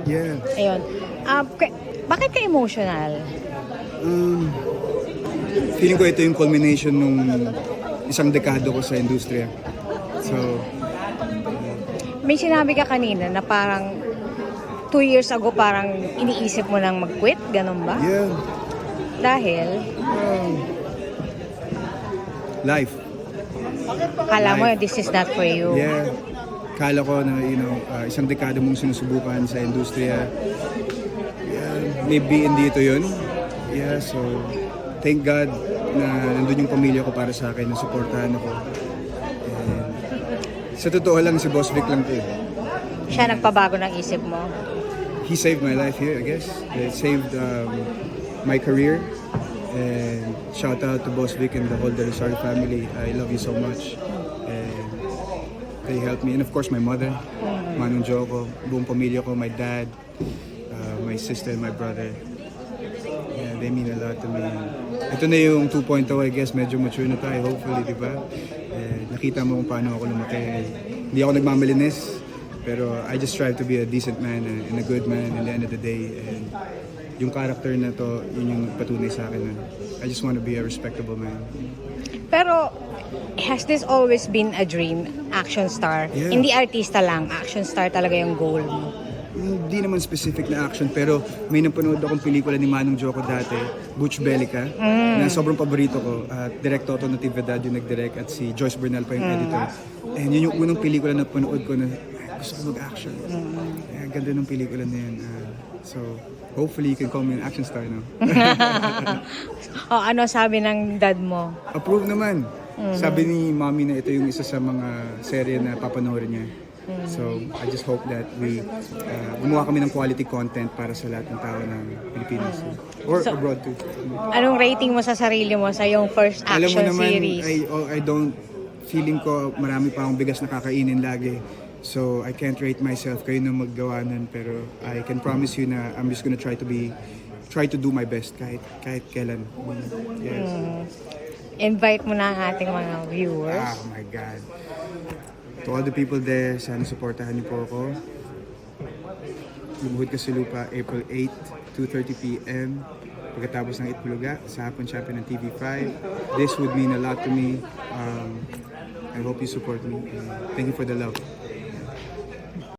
Yeah. Ayun. Bakit ka emotional? Feeling ko ito yung culmination nung isang dekado ko sa industriya. So, May sinabi ka kanina na parang 2 years ago parang iniisip mo nang mag-quit, ganun ba? yeah. Dahil Life. kala mo this is not for you. Yeah. Kala ko na, isang dekada mong sinusubukan sa industriya. Yeah, maybe hindi ito yun. Yeah, so thank God na nandun yung pamilya ko para sa akin, na suportahan ako. And, sa totoo lang, si Boss Vic lang to. Siya nagpabago ng isip mo. He saved my life here, I guess. It saved my career. And shout out to Boss Vic and the whole De Rosario family. I love you so much. And they helped me. And of course, my mother, Manong Joko, buong pamilya ko, my dad, my sister, and my brother. Yeah, they mean a lot to me. Ito na yung 2.0, I guess. Medyo mature na tayo, hopefully, di ba? Nakita mo kung paano ako lumaki. Hindi ako nagmamalinis, pero I just strive to be a decent man and a good man at the end of the day. And yung character na to, yun yung patunay sa akin na I just want to be a respectable man. Pero, has this always been a dream? Action star? Yeah. Hindi artista lang, action star talaga yung goal mo. Hindi naman specific na action, pero may napanood akong pelikula ni Manong Joko dati, Butch Bellica, na sobrang paborito ko. Direct Toto Natividad yung nag-direct at si Joyce Bernal pa yung editor. And yun yung unang pelikula na panood ko na gusto ko mag-action. Kaya ganda ng pelikula na yun. So, hopefully you can call me an action star now. Ano sabi ng dad mo? Approve naman. Sabi ni mommy na ito yung isa sa mga serye na papanoorin niya. So, I just hope that gumawa kami ng quality content para sa lahat ng tao ng Pilipinas. Or abroad too. Anong rating mo sa sarili mo sa yung first Alam mo action naman, series? I don't, feeling ko marami pa akong bigas na kakainin lagi. So, I can't rate myself. Kayo na maggawa nun. Pero I can promise you na I'm just gonna try to do my best kahit kailan. Yes. Invite mo na ang ating mga viewers. Oh my God. To all the people there, sana supportahan niyo po ako. Lumuhod ka sa lupa, April 8, 2:30 p.m. Pagkatapos ng Itbulaga, sa Hapon Champion ng TV5. This would mean a lot to me. I hope you support me. Thank you for the love.